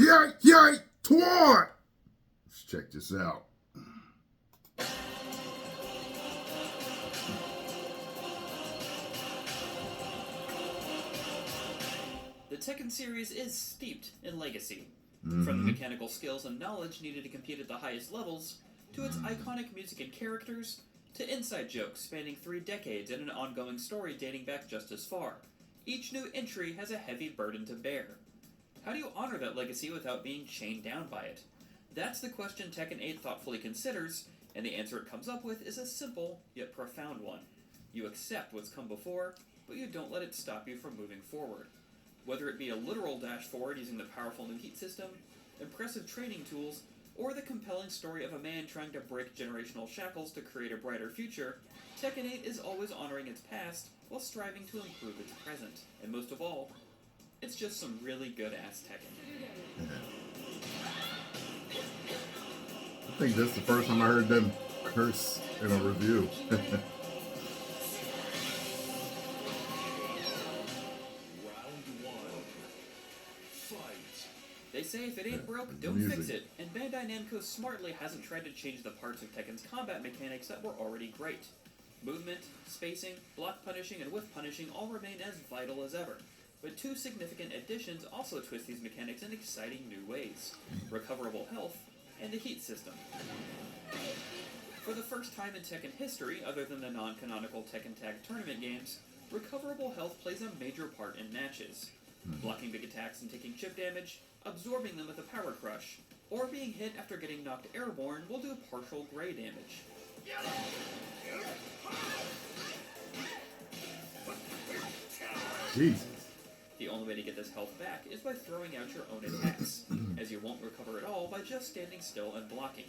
Yay, toward! Let's check this out. The Tekken series is steeped in legacy. From the mechanical skills and knowledge needed to compete at the highest levels, to its iconic music and characters, to inside jokes spanning 3 decades and an ongoing story dating back just as far. Each new entry has a heavy burden to bear. How do you honor that legacy without being chained down by it? That's the question Tekken 8 thoughtfully considers, and the answer it comes up with is a simple yet profound one. You accept what's come before, but you don't let it stop you from moving forward. Whether it be a literal dash forward using the powerful new heat system, impressive training tools, or the compelling story of a man trying to break generational shackles to create a brighter future, Tekken 8 is always honoring its past while striving to improve its present. And most of all, it's just some really good-ass Tekken. I think that's the first time I heard them curse in a review. They say if it ain't broke, don't fix it, and Bandai Namco smartly hasn't tried to change the parts of Tekken's combat mechanics that were already great. Movement, spacing, block punishing, and whiff punishing all remain as vital as ever, but 2 significant additions also twist these mechanics in exciting new ways: recoverable health and the heat system. For the first time in Tekken history, other than the non-canonical Tekken Tag tournament games, recoverable health plays a major part in matches. Blocking big attacks and taking chip damage, absorbing them with a power crush, or being hit after getting knocked airborne will do partial gray damage. Jesus. The only way to get this health back is by throwing out your own attacks, as you won't recover it all by just standing still and blocking.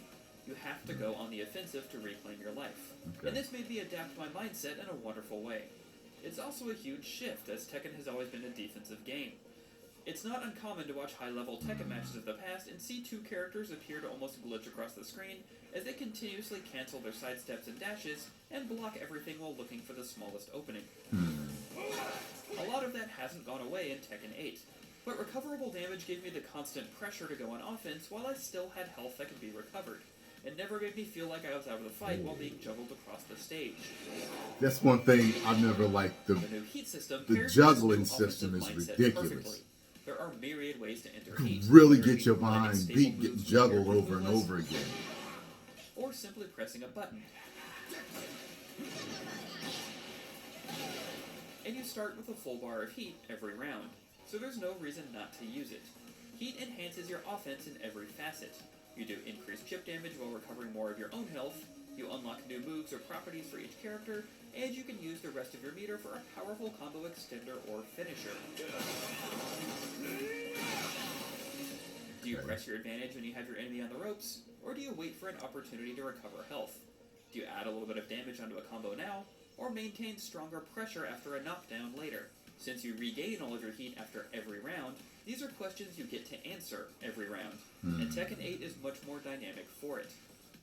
You have to go on the offensive to reclaim your life. Okay. And this made me adapt my mindset in a wonderful way. It's also a huge shift, as Tekken has always been a defensive game. It's not uncommon to watch high-level Tekken matches of the past and see 2 characters appear to almost glitch across the screen as they continuously cancel their sidesteps and dashes and block everything while looking for the smallest opening. A lot of that hasn't gone away in Tekken 8, but recoverable damage gave me the constant pressure to go on offense while I still had health that could be recovered. It never made me feel like I was out of the fight while being juggled across the stage. That's one thing I've never liked. The new heat system, the juggling system is ridiculous. Perfectly. There are myriad ways to enter heat. Really get your behind beat getting juggled over and over again. Or simply pressing a button. And you start with a full bar of heat every round, so there's no reason not to use it. Heat enhances your offense in every facet. You do increased chip damage while recovering more of your own health, you unlock new moves or properties for each character, and you can use the rest of your meter for a powerful combo extender or finisher. Do you press your advantage when you have your enemy on the ropes, or do you wait for an opportunity to recover health? Do you add a little bit of damage onto a combo now, or maintain stronger pressure after a knockdown later? Since you regain all of your heat after every round, these are questions you get to answer every round, and Tekken 8 is much more dynamic for it.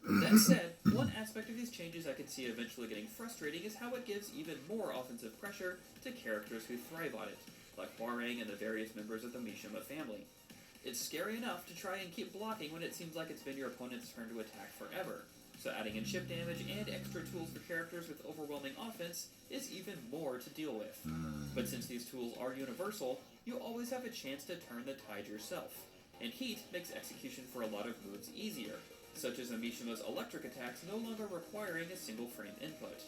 That said, one aspect of these changes I can see eventually getting frustrating is how it gives even more offensive pressure to characters who thrive on it, like Hwoarang and the various members of the Mishima family. It's scary enough to try and keep blocking when it seems like it's been your opponent's turn to attack forever, so adding in chip damage and extra tools for characters with overwhelming offense is even more to deal with. But since these tools are universal, you always have a chance to turn the tide yourself, and heat makes execution for a lot of moves easier, such as Mishima's electric attacks no longer requiring a single frame input.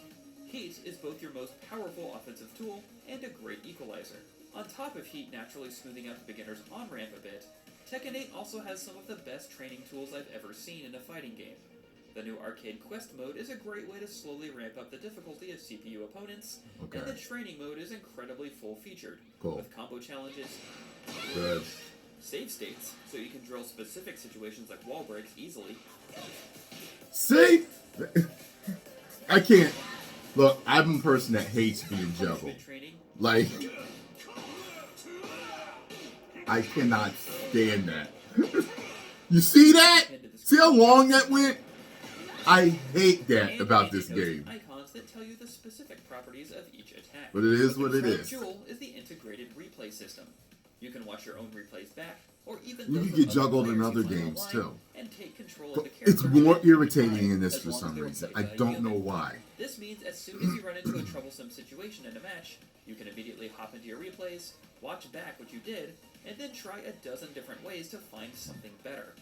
Heat is both your most powerful offensive tool and a great equalizer. On top of heat naturally smoothing out the beginner's on-ramp a bit, Tekken 8 also has some of the best training tools I've ever seen in a fighting game. The new arcade quest mode is a great way to slowly ramp up the difficulty of CPU opponents, and the training mode is incredibly full-featured, with combo challenges, save states, so you can drill specific situations like wall breaks easily. See? I can't. Look, I'm a person that hates being juggled. Like, I cannot stand that. You see that? See how long that went? I hate that about this game. Icons that tell you the specific properties of each attack. But it is what it is. The jewel is the integrated replay system. You can watch your own replays back, or even You those can of get other juggled in players other you find games online, too. and take control of But the it's character more at any irritating time, in this as for long as some they were reason. played I by a don't know human. why. This means as soon as you run into a troublesome situation in a match, you can immediately hop into your replays, watch back what you did, and then try a dozen different ways to find something better.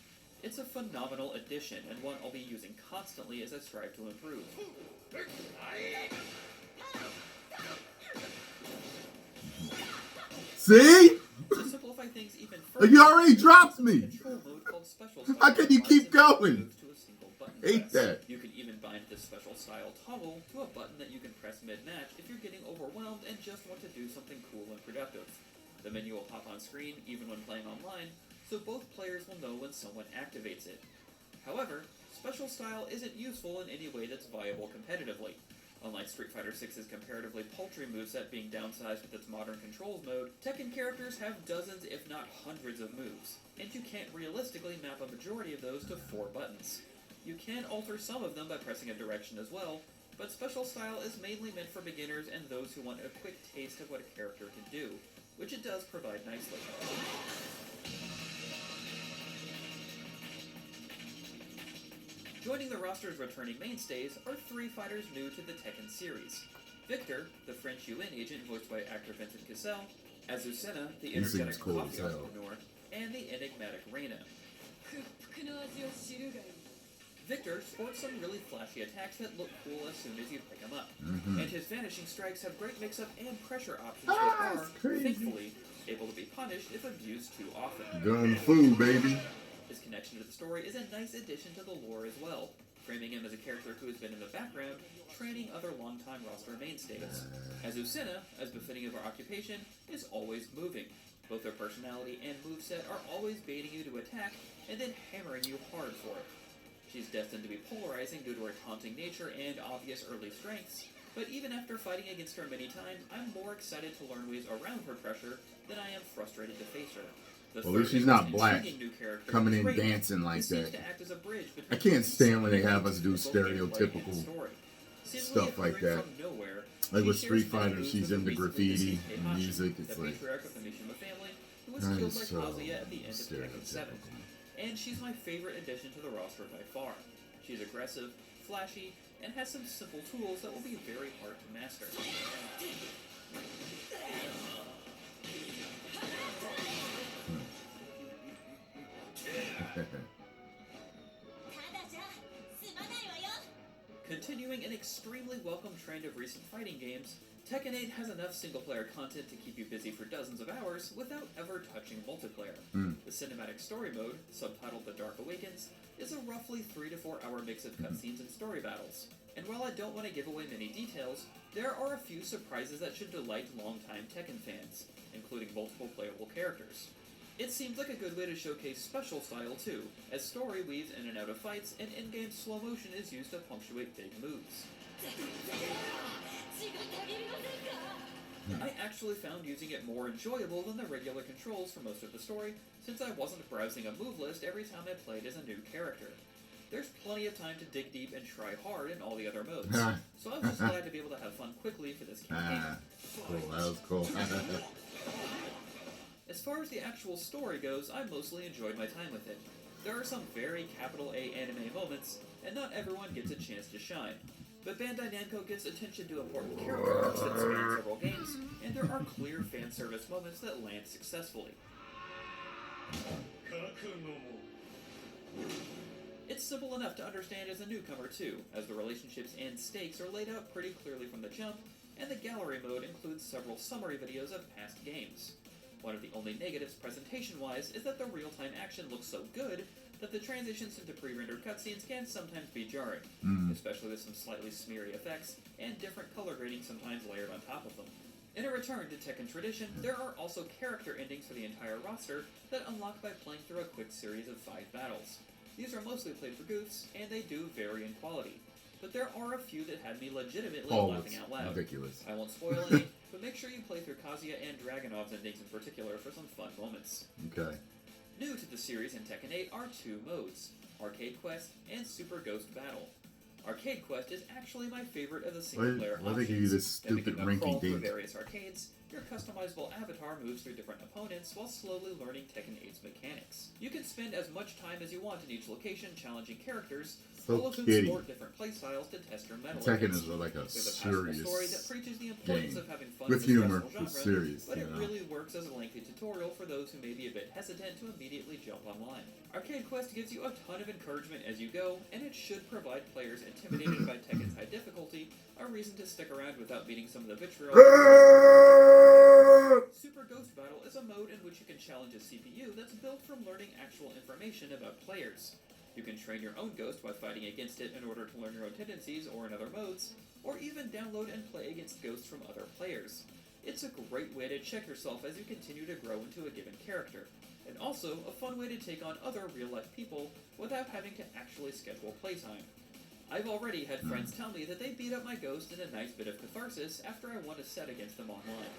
It's a phenomenal addition, and one I'll be using constantly as I strive to improve. See? To simplify things even Like, further, you already dropped me. control mode called Special Style How can you keep binds going? moves to a single button Hate press. that. You can even bind this Special Style toggle to a button that you can press mid-match if you're getting overwhelmed and just want to do something cool and productive. The menu will pop on screen even when playing online, so both players will know when someone activates it. However, Special Style isn't useful in any way that's viable competitively. Unlike Street Fighter VI's comparatively paltry moveset being downsized with its modern controls mode, Tekken characters have dozens if not hundreds of moves, and you can't realistically map a majority of those to 4 buttons. You can alter some of them by pressing a direction as well, but Special Style is mainly meant for beginners and those who want a quick taste of what a character can do, which it does provide nicely. Joining the roster's returning mainstays are 3 fighters new to the Tekken series. Victor, the French UN agent voiced by actor Vincent Cassel, Azucena, the energetic cool coffee as hell. entrepreneur, and the enigmatic Reina. Victor sports some really flashy attacks that look cool as soon as you pick him up, and his vanishing strikes have great mix-up and pressure options that are, thankfully, able to be punished if abused too often. Gun fu, baby. His connection to the story is a nice addition to the lore as well, framing him as a character who has been in the background, training other longtime roster mainstays. Azucena, as befitting of her occupation, is always moving. Both her personality and moveset are always baiting you to attack, and then hammering you hard for it. She's destined to be polarizing due to her taunting nature and obvious early strengths, but even after fighting against her many times, I'm more excited to learn ways around her pressure than I am frustrated to face her. The Well, at least she's not black, coming in dancing like that. I can't stand when they have us do stereotypical stuff like that. Like with Street Fighter, she's into graffiti and music. It's like, that is so stereotypical. And she's my favorite addition to the roster by far. She's aggressive, flashy, and has some simple tools that will be very hard to master. Continuing an extremely welcome trend of recent fighting games, Tekken 8 has enough single-player content to keep you busy for dozens of hours without ever touching multiplayer. The cinematic story mode, subtitled The Dark Awakens, is a roughly 3 to 4 hour mix of cutscenes and story battles. And while I don't want to give away many details, there are a few surprises that should delight longtime Tekken fans, including multiple playable characters. It seems like a good way to showcase Special Style too, as story weaves in and out of fights and in-game slow motion is used to punctuate big moves. I actually found using it more enjoyable than the regular controls for most of the story, since I wasn't browsing a move list every time I played as a new character. There's plenty of time to dig deep and try hard in all the other modes, so I was just glad to be able to have fun quickly for this campaign. Cool, that was cool. As far as the actual story goes, I mostly enjoyed my time with it. There are some very capital A anime moments, and not everyone gets a chance to shine. But Bandai Namco gives attention to important character arcs that span several games, and there are clear fan service moments that land successfully. It's simple enough to understand as a newcomer too, as the relationships and stakes are laid out pretty clearly from the jump, and the gallery mode includes several summary videos of past games. One of the only negatives presentation-wise is that the real-time action looks so good that the transitions into pre-rendered cutscenes can sometimes be jarring, especially with some slightly smeary effects and different color grading sometimes layered on top of them. In a return to Tekken tradition, there are also character endings for the entire roster that unlock by playing through a quick series of 5 battles. These are mostly played for goofs, and they do vary in quality, but there are a few that had me legitimately laughing out loud. Ridiculous. I won't spoil any, but make sure you play through Kazuya and Dragunov's endings in particular for some fun moments. Okay. New to the series in Tekken 8 are 2 modes, Arcade Quest and Super Ghost Battle. Arcade Quest is actually my favorite of the single-player Why they give you this stupid rinky through dink? various arcades, your customizable avatar moves through different opponents while slowly learning Tekken 8's mechanics. You can spend as much time as you want in each location challenging characters, So all of whom kiddie. sport different playstyles to test your mettle. Tekken is like a There's a powerful serious story that preaches the importance game. of having fun With in a humor, stressful it's genre, serious, but you it know. really works as a lengthy tutorial for those who may be a bit hesitant to immediately jump online. Arcade Quest gives you a ton of encouragement as you go, and it should provide players intimidated by Tekken's high difficulty a reason to stick around without meeting some of the vitriol. Super Ghost Battle is a mode in which you can challenge a CPU that's built from learning actual information about players. You can train your own ghost by fighting against it in order to learn your own tendencies or in other modes, or even download and play against ghosts from other players. It's a great way to check yourself as you continue to grow into a given character, and also a fun way to take on other real-life people without having to actually schedule playtime. I've already had friends tell me that they beat up my ghost in a nice bit of catharsis after I won a set against them online.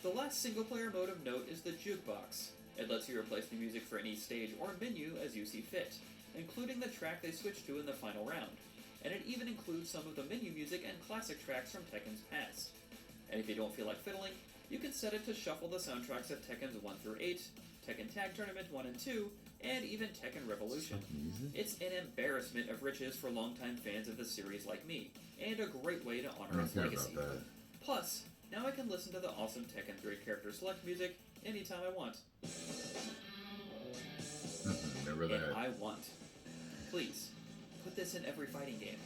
The last single-player mode of note is the Jukebox. It lets you replace the music for any stage or menu as you see fit, including the track they switched to in the final round, and it even includes some of the menu music and classic tracks from Tekken's past. And if you don't feel like fiddling, you can set it to shuffle the soundtracks of Tekken's 1 through 8, Tekken Tag Tournament 1 and 2, and even Tekken Revolution. It's an embarrassment of riches for longtime fans of the series like me, and a great way to honor its legacy. Plus, now I can listen to the awesome Tekken 3 character select music anytime I want. Never that. And I want. Please, put this in every fighting game.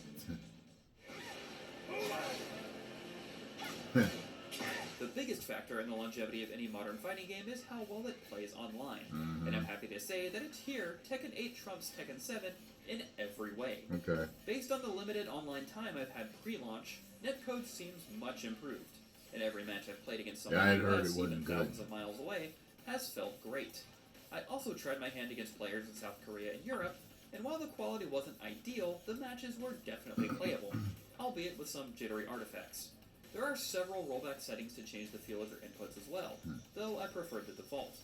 The biggest factor in the longevity of any modern fighting game is how well it plays online. And I'm happy to say that it's here, Tekken 8 trumps Tekken 7 in every way. Okay. Based on the limited online time I've had pre-launch, netcode seems much improved. And every match I've played against someone in the US, even thousands of miles away, has felt great. I also tried my hand against players in South Korea and Europe, and while the quality wasn't ideal, the matches were definitely playable, albeit with some jittery artifacts. There are several rollback settings to change the feel of your inputs as well, though I prefer the default.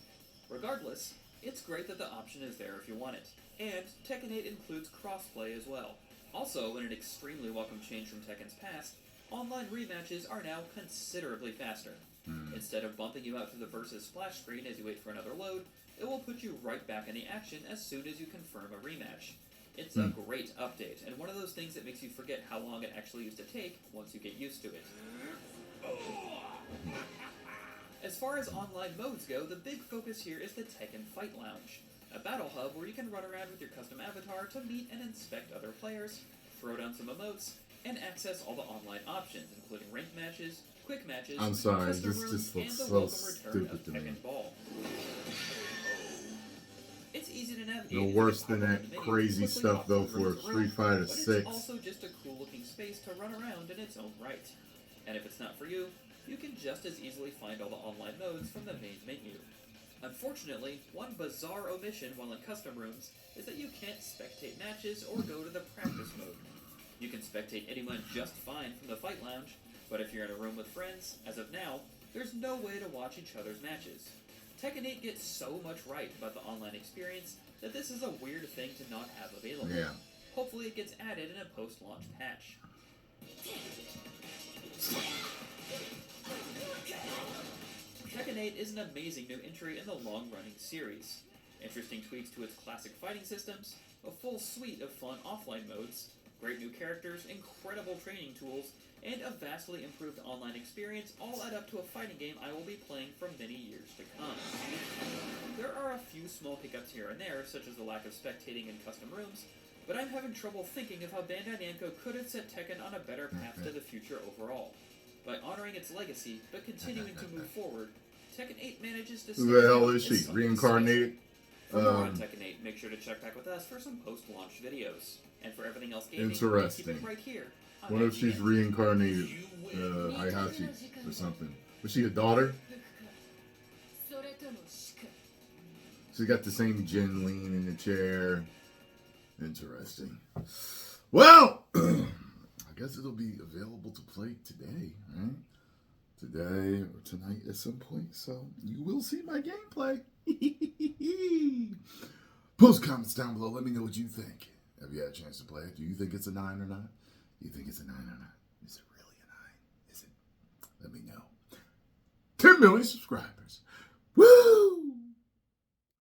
Regardless, it's great that the option is there if you want it, and Tekken 8 includes crossplay as well. Also, in an extremely welcome change from Tekken's past, online rematches are now considerably faster. Instead of bumping you out to the versus splash screen as you wait for another load, it will put you right back in the action as soon as you confirm a rematch. It's a great update, and one of those things that makes you forget how long it actually used to take once you get used to it. As far as online modes go, the big focus here is the Tekken Fight Lounge, a battle hub where you can run around with your custom avatar to meet and inspect other players, throw down some emotes, and access all the online options, including ranked matches, quick matches, I'm sorry, custom this rooms, just and looks the so welcome return of stupid to me. Tekken Ball. It's easy to navigate. No worse than that crazy stuff though for Street Fighter 6. But it's also just a cool looking space to run around in its own right. And if it's not for you, you can just as easily find all the online modes from the main menu. Unfortunately, one bizarre omission while in custom rooms is that you can't spectate matches or go to the practice mode. You can spectate anyone just fine from the Fight Lounge, but if you're in a room with friends, as of now, there's no way to watch each other's matches. Tekken 8 gets so much right about the online experience that this is a weird thing to not have available. Yeah. Hopefully it gets added in a post-launch patch. Tekken 8 is an amazing new entry in the long-running series. Interesting tweaks to its classic fighting systems, a full suite of fun offline modes, great new characters, incredible training tools, and a vastly improved online experience all add up to a fighting game I will be playing for many years to come. There are a few small hiccups here and there, such as the lack of spectating in custom rooms, but I'm having trouble thinking of how Bandai Namco could have set Tekken on a better path to the future overall. By honoring its legacy, but continuing to move forward, Tekken 8 manages to... Who the hell is she? Reincarnated? For more on Tekken 8, make sure to check back with us for some post-launch videos. And for everything else gaming, Interesting. keep it right here. What if she's reincarnated Heihachi or something? Was she a daughter? She got the same Jin lean in the chair. Interesting. Well, I guess it'll be available to play today, right? Today or tonight at some point. So you will see my gameplay. Post comments down below. Let me know what you think. Have you had a chance to play it? Do you think it's a 9 or not? Do you think it's a 9 or not? Is it really a 9? Is it? Let me know. 10 million subscribers.